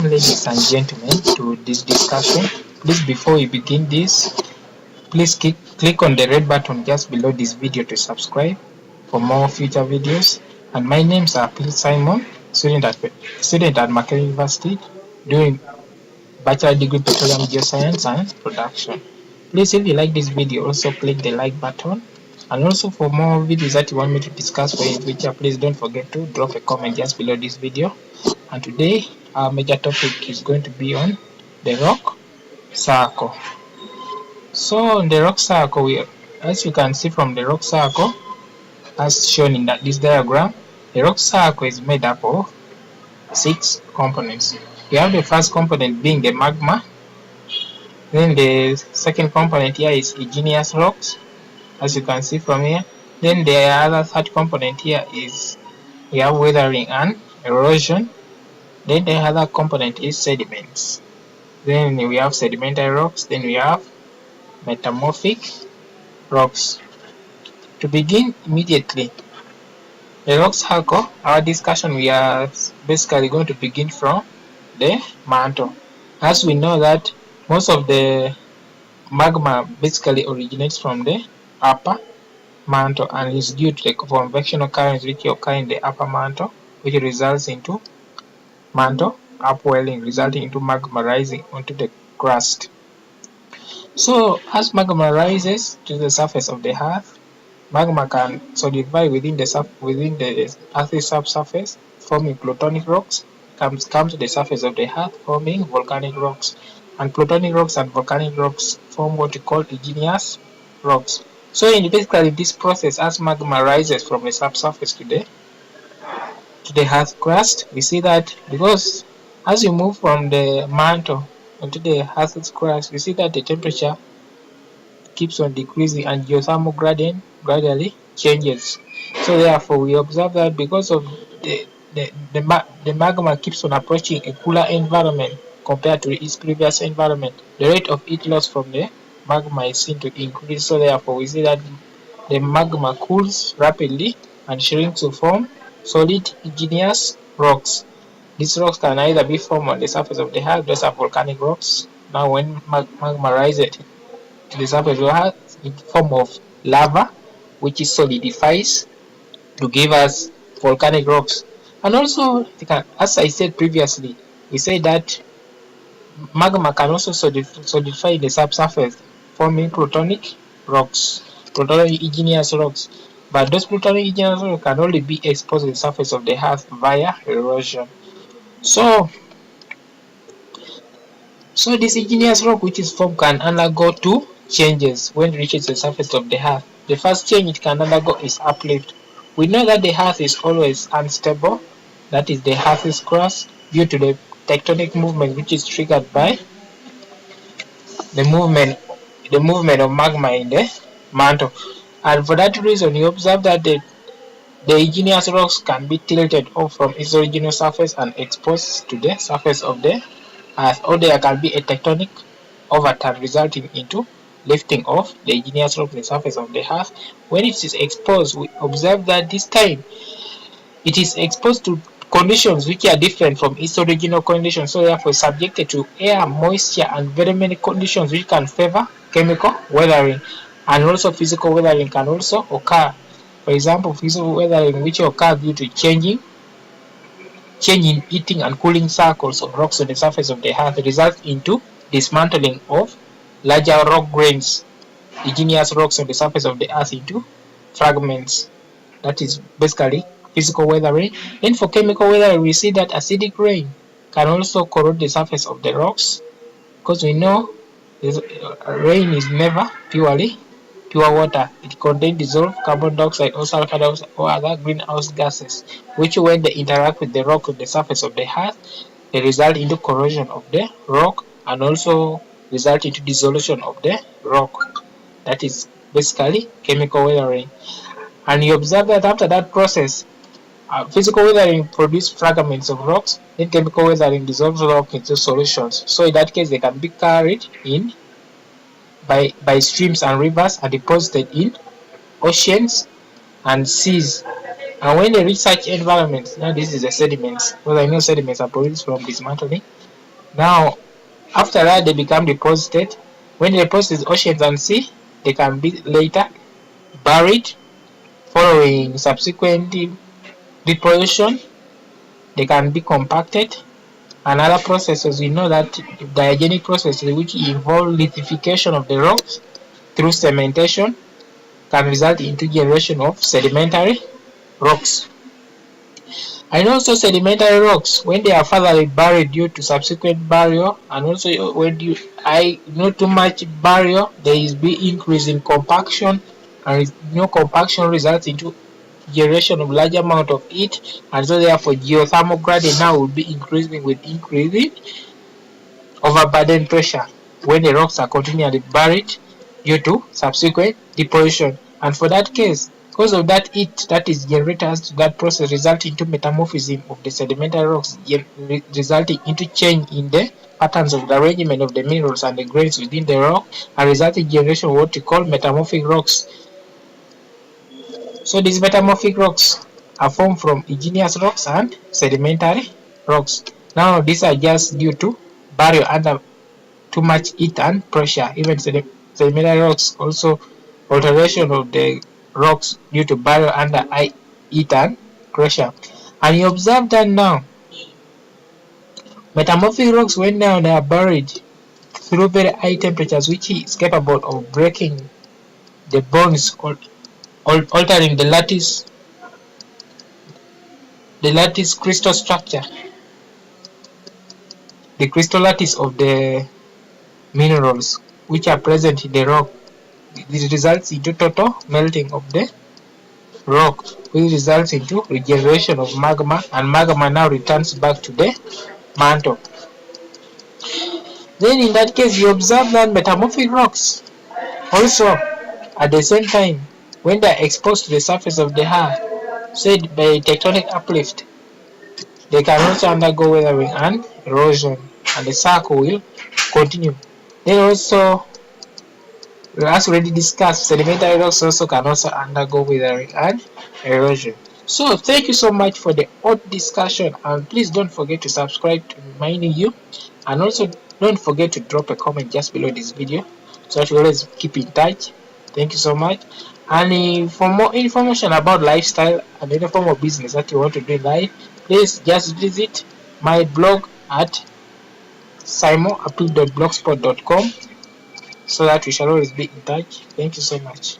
Ladies and gentlemen, to this discussion. Please, before we begin this, please click on the red button just below this video to subscribe for more future videos. And my name is Apil Simon, student at Makerere University, doing Bachelor Degree Petroleum Geoscience and Production. Please, if you like this video, also click the like button. And also for more videos that you want me to discuss for you in future, please don't forget to drop a comment just below this video. And today our major topic is going to be on the rock circle. So on the rock circle, as you can see from the rock circle, as shown in this diagram, the rock circle is made up of 6 components. We have the first component being the magma. Then the second component here is igneous rocks, as you can see from here. Then the other third component here is we have weathering and erosion. Then the other component is sediments. Then we have sedimentary rocks. Then we have metamorphic rocks. To begin immediately, the rock circle, our discussion, we are basically going to begin from the mantle. As we know that most of the magma basically originates from the upper mantle and is due to the convectional currents which occur in the upper mantle, which results into mantle upwelling, resulting into magma rising onto the crust. So as magma rises to the surface of the earth, magma can solidify within the earth's subsurface, forming plutonic rocks, come to the surface of the earth, forming volcanic rocks. And plutonic rocks and volcanic rocks form what we call igneous rocks. So in basically this process, as magma rises from the subsurface to the earth crust, we see that because as you move from the mantle onto the earth's crust, we see that the temperature keeps on decreasing and geothermal gradient gradually changes. So therefore we observe that because of the magma keeps on approaching a cooler environment compared to its previous environment, the rate of heat loss from the magma is seen to increase. So therefore we see that the magma cools rapidly and shrinks to form solid igneous rocks. These rocks can either be formed on the surface of the earth, those are volcanic rocks. Now when magma rises to the surface of the earth in form of lava, which is solidifies to give us volcanic rocks. And also, as I said previously, we said that magma can also solidify in the subsurface, forming plutonic rocks, plutonic igneous rocks. But those plutonic igneous rocks can only be exposed to the surface of the earth via erosion. So this igneous rock which is formed can undergo 2 changes when it reaches the surface of the earth. The first change it can undergo is uplift. We know that the earth is always unstable, that is the earth's crust, due to the tectonic movement which is triggered by the movement of magma in the mantle. And for that reason, you observe that the igneous rocks can be tilted off from its original surface and exposed to the surface of the earth, or there can be a tectonic overturn resulting into lifting of the igneous rock to the surface of the earth. When it is exposed, we observe that this time it is exposed to conditions which are different from its original conditions, so therefore subjected to air, moisture and very many conditions which can favor chemical weathering, and also physical weathering can also occur. For example, physical weathering which occur due to change in heating and cooling cycles of rocks on the surface of the earth results into dismantling of larger rock grains, igneous rocks on the surface of the earth, into fragments. That is basically physical weathering. Then for chemical weathering, we see that acidic rain can also corrode the surface of the rocks, because we know rain is never pure water. It contains dissolved carbon dioxide or sulfur dioxide or other greenhouse gases, which when they interact with the rock on the surface of the earth, they result into corrosion of the rock and also result into dissolution of the rock. That is basically chemical weathering. And you observe that after that process, physical weathering produces fragments of rocks, then chemical weathering dissolves rock into solutions. So in that case, they can be carried in by streams and rivers and deposited in oceans and seas. And when they reach such environments, now this is the sediments, because I know sediments are produced from dismantling. Now, after that, they become deposited. When they deposit oceans and sea, they can be later buried following subsequent deposition. They can be compacted. And other processes, we know that diagenic processes which involve lithification of the rocks through cementation can result into generation of sedimentary rocks. And also sedimentary rocks, when they are further buried due to subsequent burial, and also when not too much burial, there is be increase in compaction, and compaction results into generation of large amount of heat, and so therefore geothermal gradient now will be increasing with increasing overburden pressure when the rocks are continually buried due to subsequent deposition. And for that case, because of that heat that is generated as that process resulting into metamorphism of the sedimentary rocks, resulting into change in the patterns of the arrangement of the minerals and the grains within the rock, and resulting generation of what we call metamorphic rocks. So these metamorphic rocks are formed from igneous rocks and sedimentary rocks. Now these are just due to burial under too much heat and pressure. Even sedimentary rocks also alteration of the rocks due to burial under high heat and pressure. And you observe that now metamorphic rocks, when now they are buried through very high temperatures, which is capable of breaking the bones, altering the lattice crystal structure, the crystal lattice of the minerals which are present in the rock. This results into total melting of the rock, which results into regeneration of magma, and magma now returns back to the mantle. Then in that case, you observe that metamorphic rocks also at the same time, when they are exposed to the surface of the earth, said by tectonic uplift, they can also undergo weathering and erosion, and the cycle will continue. Then also, as already discussed, sedimentary rocks also can also undergo weathering and erosion. So thank you so much for the hot discussion, and please don't forget to subscribe to reminding you, and also don't forget to drop a comment just below this video so that we always keep in touch. Thank you so much. And for more information about lifestyle and any form of business that you want to do in life, please just visit my blog at simonapu.blogspot.com so that we shall always be in touch. Thank you so much.